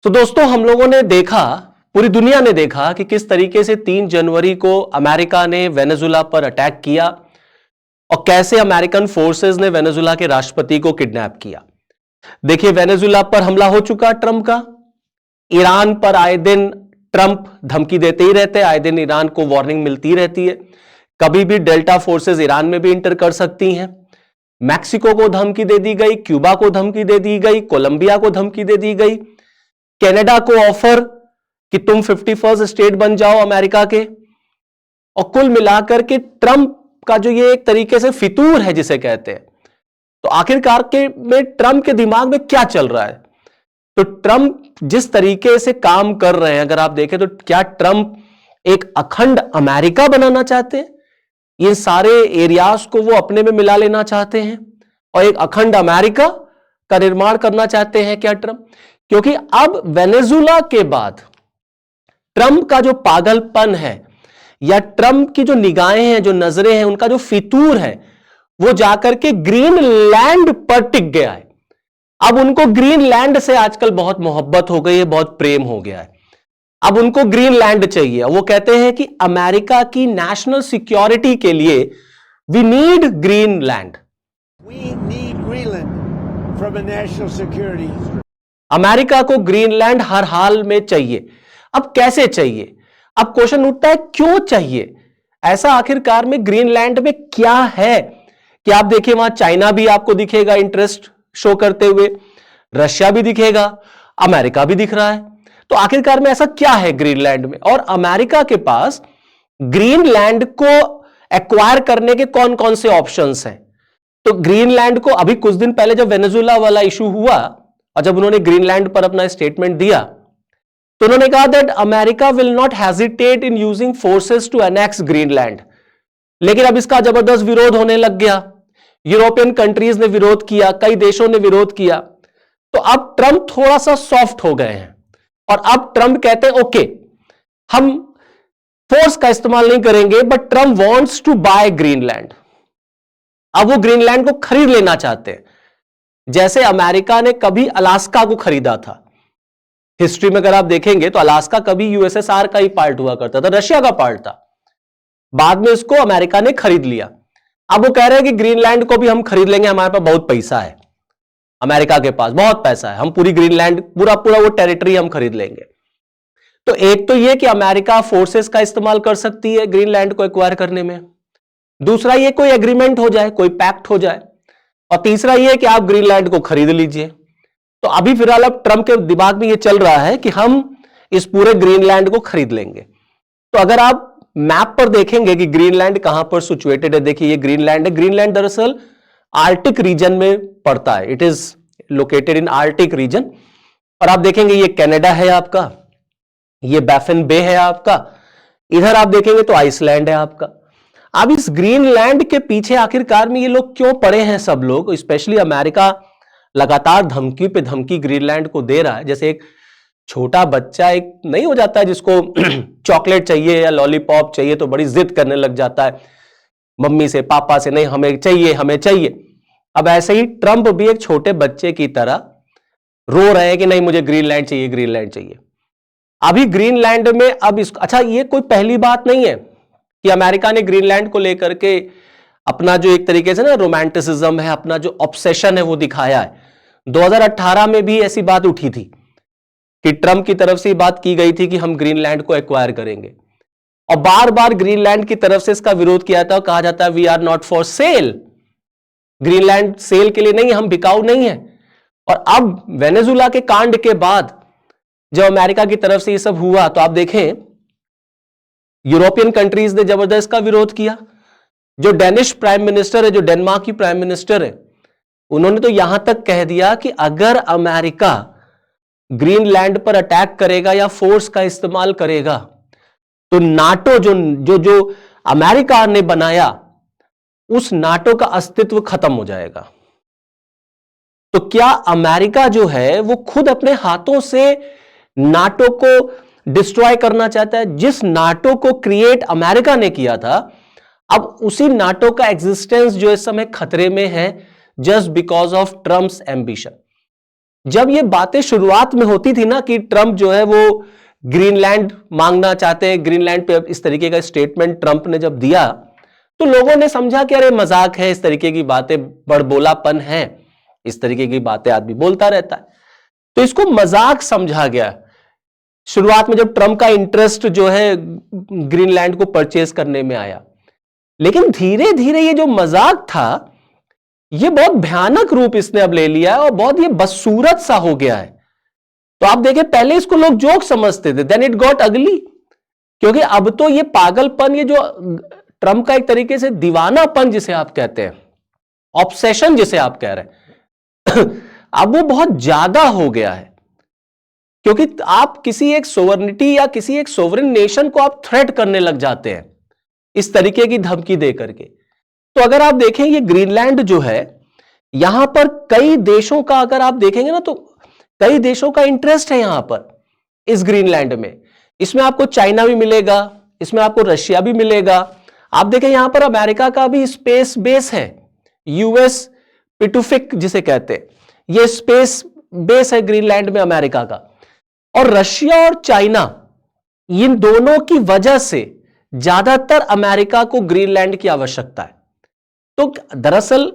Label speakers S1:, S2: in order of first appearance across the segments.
S1: तो दोस्तों हम लोगों ने देखा, पूरी दुनिया ने देखा कि किस तरीके से 3 जनवरी को अमेरिका ने वेनेजुला पर अटैक किया और कैसे अमेरिकन फोर्सेस ने वेनेजुला के राष्ट्रपति को किडनैप किया। देखिए, वेनेजुला पर हमला हो चुका ट्रंप का। ईरान पर आए दिन ट्रंप धमकी देते ही रहते हैं, आए दिन ईरान को वार्निंग मिलती रहती है। कभी भी डेल्टा फोर्सेस ईरान में भी इंटर कर सकती हैं। मैक्सिको को धमकी दे दी गई, क्यूबा को धमकी दे दी गई, कोलंबिया को धमकी दे दी गई, कनाडा को ऑफर कि तुम 51st स्टेट बन जाओ अमेरिका के। और कुल मिलाकर के ट्रंप का जो ये एक तरीके से फितूर है जिसे कहते हैं, तो आखिरकार के में ट्रंप के दिमाग में क्या चल रहा है। तो ट्रंप जिस तरीके से काम कर रहे हैं, अगर आप देखें तो क्या ट्रंप एक अखंड अमेरिका बनाना चाहते हैं? ये सारे एरियाज को वो अपने में मिला लेना चाहते हैं और एक अखंड अमेरिका का निर्माण करना चाहते हैं क्या ट्रंप? क्योंकि अब वेनेजुला के बाद ट्रंप का जो पागलपन है या ट्रंप की जो निगाहें हैं, जो नजरें हैं, उनका जो फितूर है, वो जाकर के ग्रीनलैंड पर टिक गया है। अब उनको ग्रीनलैंड से आजकल बहुत मोहब्बत हो गई है, बहुत प्रेम हो गया है। अब उनको ग्रीनलैंड चाहिए। वो कहते हैं कि अमेरिका की नेशनल सिक्योरिटी के लिए we need Greenland.
S2: We need Greenland from a national security.
S1: America को ग्रीनलैंड हर हाल में चाहिए। अब कैसे चाहिए? अब क्वेश्चन उठता है क्यों चाहिए ऐसा? आखिरकार में ग्रीनलैंड में क्या है कि आप देखिए वहां चाइना भी आपको दिखेगा इंटरेस्ट शो करते हुए, रशिया भी दिखेगा, अमेरिका भी दिख रहा है। तो आखिरकार में ऐसा क्या है ग्रीनलैंड में? और अमेरिका के पास ग्रीनलैंड को एक्वायर करने के कौन कौन से ऑप्शंस हैं? तो ग्रीनलैंड को अभी कुछ दिन पहले जब वेनेजुला वाला इशू हुआ और जब उन्होंने ग्रीनलैंड पर अपना स्टेटमेंट दिया, तो उन्होंने कहा that America will not hesitate in using forces to annex Greenland. लेकिन अब इसका जबरदस्त विरोध होने लग गया। यूरोपियन कंट्रीज ने विरोध किया, कई देशों ने विरोध किया। तो अब ट्रंप थोड़ा सा सॉफ्ट हो गए हैं और अब ट्रंप कहते हैं ओके, हम फोर्स का इस्तेमाल नहीं करेंगे, but Trump wants to buy Greenland. अब वो ग्रीनलैंड को खरीद लेना चाहते हैं, जैसे अमेरिका ने कभी अलास्का को खरीदा था। हिस्ट्री में अगर आप देखेंगे तो अलास्का कभी यूएसएसआर का ही पार्ट हुआ करता था, रशिया का पार्ट था। बाद में इसको अमेरिका ने खरीद लिया। अब वो कह रहे हैं कि ग्रीनलैंड को भी हम खरीद लेंगे, हमारे पास बहुत पैसा है, अमेरिका के पास बहुत पैसा है, हम पूरी ग्रीनलैंड पूरा वो टेरिटरी हम खरीद लेंगे। तो एक तो ये कि अमेरिका फोर्सेस का इस्तेमाल कर सकती है ग्रीनलैंड को एक्वायर करने में, दूसरा ये कोई एग्रीमेंट हो जाए, कोई पैक्ट हो जाए, और तीसरा ये कि आप ग्रीनलैंड को खरीद लीजिए। तो अभी फिलहाल अब ट्रंप के दिमाग में ये चल रहा है कि हम इस पूरे ग्रीनलैंड को खरीद लेंगे। तो अगर आप मैप पर देखेंगे कि ग्रीनलैंड कहां पर सिचुएटेड है, देखिए ये ग्रीनलैंड है। ग्रीनलैंड दरअसल आर्टिक रीजन में पड़ता है, it is located in Arctic region. और आप देखेंगे ये कनाडा है आपका, ये बैफिन बे है आपका, इधर आप देखेंगे तो आइसलैंड है आपका। अब इस ग्रीनलैंड के पीछे आखिरकार में ये लोग क्यों पड़े हैं? सब लोग, स्पेशली अमेरिका लगातार धमकी पे धमकी ग्रीनलैंड को दे रहा है। जैसे एक छोटा बच्चा एक नहीं हो जाता है जिसको चॉकलेट चाहिए या लॉलीपॉप चाहिए तो बड़ी जिद करने लग जाता है मम्मी से, पापा से, नहीं हमें चाहिए हमें चाहिए। अब ऐसे ही ट्रंप भी एक छोटे बच्चे की तरह रो रहे हैं कि नहीं मुझे ग्रीनलैंड चाहिए, ग्रीनलैंड चाहिए। अभी ग्रीनलैंड में अब इसको, अच्छा ये कोई पहली बात नहीं है कि अमेरिका ने ग्रीनलैंड को लेकर के अपना जो एक तरीके से ना रोमांटिसिज्म है, अपना जो ऑब्सेशन है वो दिखाया है। 2018 में भी ऐसी बात उठी थी कि ट्रंप की तरफ से बात की गई थी कि हम ग्रीनलैंड को एक्वायर करेंगे, और बार बार ग्रीनलैंड की तरफ से इसका विरोध किया था। कहा जाता है we are not for sale, Greenland sale के लिए नहीं, हम बिकाऊ नहीं है। और अब वेनेजुला के कांड के बाद जब अमेरिका की तरफ से ये सब हुआ तो आप देखें यूरोपियन कंट्रीज ने जबरदस्त का विरोध किया। जो डेनिश प्राइम मिनिस्टर है, जो डेनमार्क की प्राइम मिनिस्टर है, उन्होंने तो यहां तक कह दिया कि अगर अमेरिका ग्रीनलैंड पर अटैक करेगा या फोर्स का इस्तेमाल करेगा तो नाटो जो जो जो अमेरिका ने बनाया उस नाटो का अस्तित्व खत्म हो जाएगा। तो क्या अमेरिका जो है वो खुद अपने हाथों से नाटो को डिस्ट्रॉय करना चाहता है? जिस नाटो को क्रिएट अमेरिका ने किया था, अब उसी नाटो का एग्जिस्टेंस जो इस समय खतरे में है just because of Trump's ambition. जब ये बातें शुरुआत में होती थी ना कि ट्रंप जो है वो ग्रीनलैंड मांगना चाहते हैं, ग्रीनलैंड पे इस तरीके का स्टेटमेंट ट्रंप ने जब दिया तो लोगों ने समझा कि अरे मजाक है, इस तरीके की बातें बड़बोलापन है, इस तरीके की बातें आदमी बोलता रहता है, तो इसको मजाक समझा गया शुरुआत में जब ट्रंप का इंटरेस्ट जो है ग्रीनलैंड को परचेज करने में आया। लेकिन धीरे धीरे ये जो मजाक था ये बहुत भयानक रूप इसने अब ले लिया है और बहुत ये बदसूरत सा हो गया है। तो आप देखें, पहले इसको लोग जोक समझते थे, देन इट गॉट अगली, क्योंकि अब तो ये पागलपन, ये जो ट्रंप का एक तरीके से दीवानापन जिसे आप कहते हैं, ऑब्सेशन जिसे आप कह रहे हैं अब वो बहुत ज्यादा हो गया है। क्योंकि आप किसी एक सोवरेनिटी या किसी एक सोवरेन नेशन को आप थ्रेट करने लग जाते हैं इस तरीके की धमकी दे करके। तो अगर आप देखें ये ग्रीनलैंड जो है, यहां पर कई देशों का अगर आप देखेंगे ना तो कई देशों का इंटरेस्ट है यहां पर इस ग्रीनलैंड में। इसमें आपको चाइना भी मिलेगा, इसमें आपको रशिया भी मिलेगा। आप देखें यहां पर अमेरिका का भी स्पेस बेस है, यूएस पैसिफिक जिसे कहते हैं, यह स्पेस बेस है ग्रीनलैंड में अमेरिका का। और रशिया और चाइना, इन दोनों की वजह से ज्यादातर अमेरिका को ग्रीनलैंड की आवश्यकता है। तो दरअसल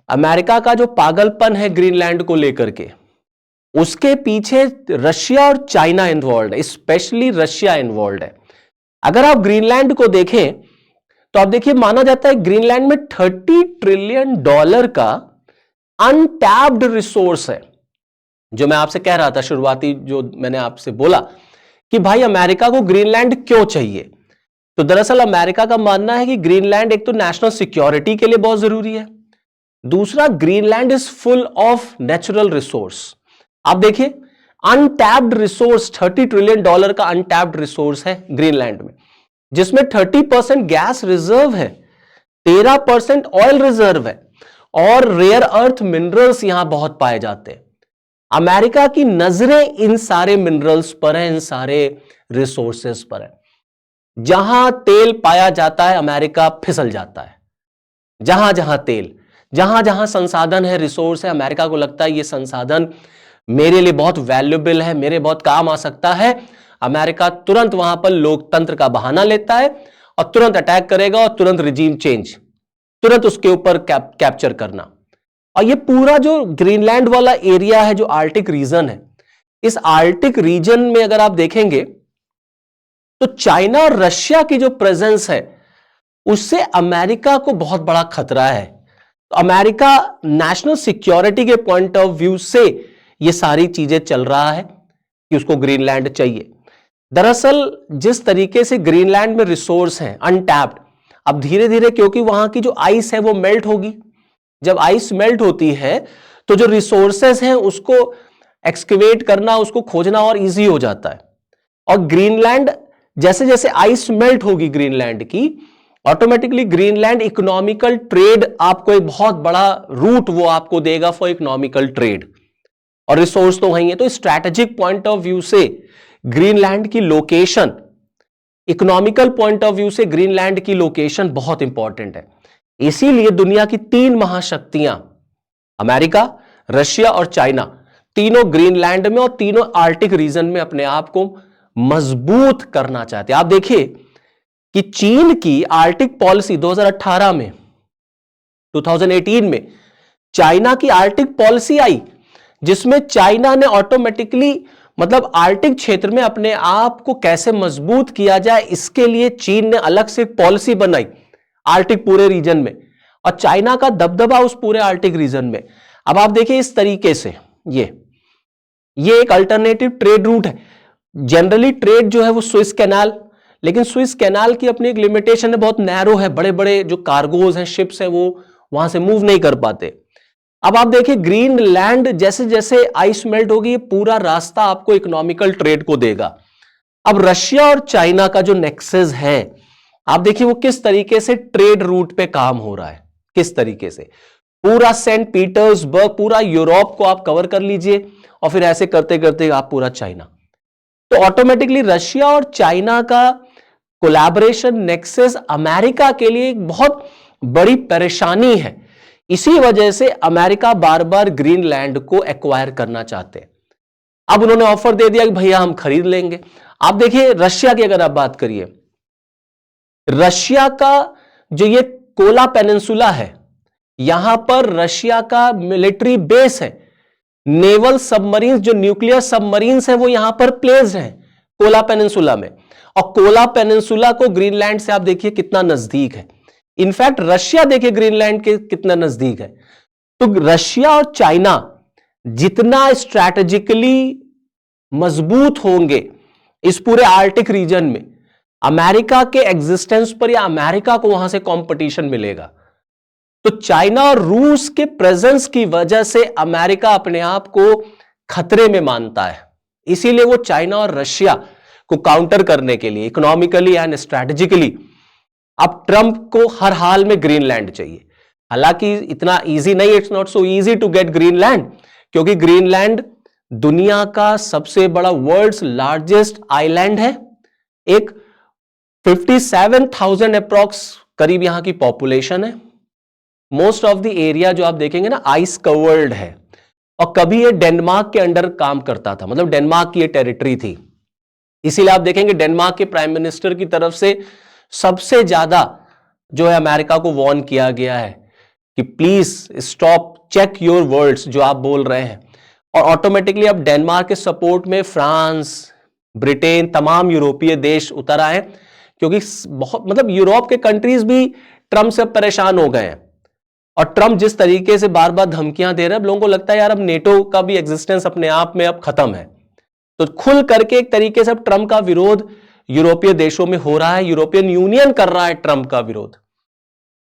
S1: अमेरिका का जो पागलपन है ग्रीनलैंड को लेकर के, उसके पीछे रशिया और चाइना इन्वॉल्व है, स्पेशली रशिया इन्वॉल्व है। अगर आप ग्रीनलैंड को देखें तो आप देखिए, माना जाता है ग्रीनलैंड में $30 ट्रिलियन का अनटैप्ड रिसोर्स है। जो मैं आपसे कह रहा था शुरुआती, जो मैंने आपसे बोला कि भाई अमेरिका को ग्रीनलैंड क्यों चाहिए, तो दरअसल अमेरिका का मानना है कि ग्रीनलैंड एक तो नेशनल सिक्योरिटी के लिए बहुत जरूरी है, दूसरा Greenland is full of natural resource. आप देखिए अनटैप्ड रिसोर्स, $30 ट्रिलियन का अनटैप्ड रिसोर्स है ग्रीनलैंड में, जिसमें 30% गैस रिजर्व है, 13% ऑयल रिजर्व है और रेयर अर्थ मिनरल्स यहां बहुत पाए जाते हैं। अमेरिका की नजरें इन सारे मिनरल्स पर है, इन सारे रिसोर्सेस पर है। जहां तेल पाया जाता है अमेरिका फिसल जाता है। जहां जहां तेल, जहां जहां संसाधन है, रिसोर्स है, अमेरिका को लगता है ये संसाधन मेरे लिए बहुत वैल्यूएबल है, मेरे बहुत काम आ सकता है। अमेरिका तुरंत वहां पर लोकतंत्र का बहाना लेता है और तुरंत अटैक करेगा और तुरंत रिजीम चेंज, तुरंत उसके ऊपर कैप्चर करना। और ये पूरा जो ग्रीनलैंड वाला एरिया है, जो आर्टिक रीजन है, इस आर्टिक रीजन में अगर आप देखेंगे तो चाइना और रशिया की जो प्रेजेंस है उससे अमेरिका को बहुत बड़ा खतरा है। तो अमेरिका नेशनल सिक्योरिटी के पॉइंट ऑफ व्यू से ये सारी चीजें चल रहा है कि उसको ग्रीनलैंड चाहिए। दरअसल जिस तरीके से ग्रीनलैंड में रिसोर्स हैं अनटैप्ड, अब धीरे धीरे क्योंकि वहां की जो आइस है वो मेल्ट होगी, जब आइस मेल्ट होती है तो जो रिसोर्सेस हैं उसको एक्सकेवेट करना, उसको खोजना और इजी हो जाता है। और ग्रीनलैंड जैसे जैसे आइस मेल्ट होगी ग्रीनलैंड की, ऑटोमेटिकली ग्रीनलैंड इकोनॉमिकल ट्रेड, आपको एक बहुत बड़ा रूट वो आपको देगा फॉर इकोनॉमिकल ट्रेड, और रिसोर्स तो वही है। तो स्ट्रैटेजिक पॉइंट ऑफ व्यू से ग्रीनलैंड की location, economical point of view से ग्रीनलैंड की लोकेशन बहुत इंपॉर्टेंट है। इसीलिए दुनिया की 3 महाशक्तियां, अमेरिका, रशिया और चाइना, तीनों ग्रीनलैंड में और तीनों आर्टिक रीजन में अपने आप को मजबूत करना चाहते हैं। आप देखिए कि चीन की आर्टिक पॉलिसी 2018 में, 2018 में चाइना की आर्टिक पॉलिसी आई, जिसमें चाइना ने ऑटोमेटिकली, मतलब आर्टिक क्षेत्र में अपने आप को कैसे मजबूत किया जाए, इसके लिए चीन ने अलग से एक पॉलिसी बनाई आर्टिक पूरे रीजन में, और चाइना का दबदबा उस पूरे आर्टिक रीजन में। अब आप देखिए इस तरीके से ये एक अल्टरनेटिव ट्रेड रूट है। जनरली ट्रेड जो है वो स्विस कैनाल, लेकिन स्विस कैनाल की अपनी एक लिमिटेशन है, बहुत नैरो है, बड़े बड़े जो कार्गोज हैं, शिप्स हैं, वो वहां से मूव नहीं कर पाते। अब आप देखिए ग्रीनलैंड जैसे जैसे आइस मेल्ट होगी, ये पूरा रास्ता आपको इकोनॉमिकल ट्रेड को देगा। अब रशिया और चाइना का जो नेक्सस है, आप देखिए वो किस तरीके से ट्रेड रूट पे काम हो रहा है, किस तरीके से पूरा सेंट पीटर्सबर्ग, पूरा यूरोप को आप कवर कर लीजिए और फिर ऐसे करते करते आप पूरा चाइना। तो ऑटोमेटिकली रशिया और चाइना का कोलैबोरेशन नेक्सस अमेरिका के लिए एक बहुत बड़ी परेशानी है इसी वजह से अमेरिका बार बार ग्रीनलैंड को एक्वायर करना चाहते हैं। अब उन्होंने ऑफर दे दिया कि भैया हम खरीद लेंगे। आप देखिए रशिया की अगर आप बात करिए, रशिया का जो ये कोला पेनिनसुला है, यहां पर रशिया का मिलिट्री बेस है। नेवल सबमरीन्स, जो न्यूक्लियर सबमरीन्स हैं, वो यहां पर प्लेस्ड हैं कोला पेनिनसुला में। और कोला पेनिनसुला को ग्रीनलैंड से आप देखिए कितना नजदीक है। इनफैक्ट रशिया देखिए ग्रीनलैंड के कितना नजदीक है। तो रशिया और चाइना जितना स्ट्रैटेजिकली मजबूत होंगे इस पूरे आर्टिक रीजन में, अमेरिका के एग्जिस्टेंस पर या अमेरिका को वहां से कंपटीशन मिलेगा। तो चाइना और रूस के प्रेजेंस की वजह से अमेरिका अपने आप को खतरे में मानता है। इसीलिए वो चाइना और रशिया को काउंटर करने के लिए इकोनॉमिकली एंड स्ट्रैटेजिकली अब ट्रंप को हर हाल में ग्रीनलैंड चाहिए। हालांकि इतना इजी नहीं, it's not so easy to get Greenland, क्योंकि ग्रीनलैंड दुनिया का सबसे बड़ा, वर्ल्ड्स लार्जेस्ट आइलैंड है। एक 57,000 अप्रॉक्स करीब यहां की पॉपुलेशन है। मोस्ट ऑफ द एरिया जो आप देखेंगे ना आइस कवर्ड है। और कभी ये डेनमार्क के अंडर काम करता था, मतलब डेनमार्क की ये टेरिटरी थी। इसीलिए आप देखेंगे डेनमार्क के प्राइम मिनिस्टर की तरफ से सबसे ज्यादा जो है अमेरिका को वार्न किया गया है कि please stop, check your words जो आप बोल रहे हैं। और ऑटोमेटिकली अब डेनमार्क के सपोर्ट में फ्रांस, ब्रिटेन, तमाम यूरोपीय देश उतर आए, क्योंकि बहुत मतलब यूरोप के कंट्रीज भी ट्रंप से परेशान हो गए हैं। और ट्रंप जिस तरीके से बार बार धमकियां दे रहे हैं, लोगों को लगता है यार अब नेटो का भी एग्जिस्टेंस अपने आप में अब खत्म है। तो खुल करके एक तरीके से अब ट्रंप का विरोध यूरोपीय देशों में हो रहा है, यूरोपियन यूनियन कर रहा है ट्रंप का विरोध।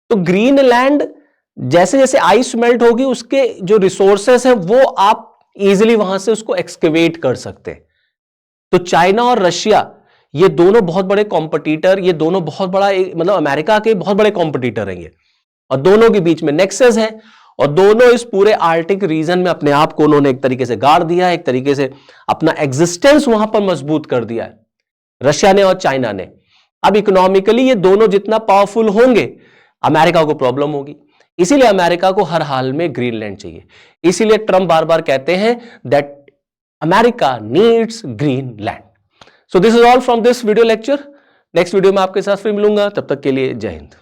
S1: तो ग्रीनलैंड जैसे जैसे आइस मेल्ट होगी, उसके जो रिसोर्सेस हैं वो आप इजीली वहां से उसको एक्सकेवेट कर सकते हैं। तो चाइना और रशिया ये दोनों बहुत बड़े कॉम्पिटिटर, ये दोनों बहुत बड़ा मतलब अमेरिका के बहुत बड़े कॉम्पिटिटर हैं ये, और दोनों के बीच में नेक्सस है। और दोनों इस पूरे आर्टिक रीजन में अपने आप को उन्होंने एक तरीके से गाड़ दिया है, एक तरीके से अपना एग्जिस्टेंस वहां पर मजबूत कर दिया है, रशिया ने और चाइना ने। अब इकोनॉमिकली ये दोनों जितना पावरफुल होंगे, अमेरिका को प्रॉब्लम होगी। इसीलिए अमेरिका को हर हाल में ग्रीनलैंड चाहिए। इसीलिए ट्रंप बार बार कहते हैं that America needs Greenland. So this is all from this video lecture. Next video में आपके साथ फिर मिलूंगा, तब तक के लिए जय हिंद।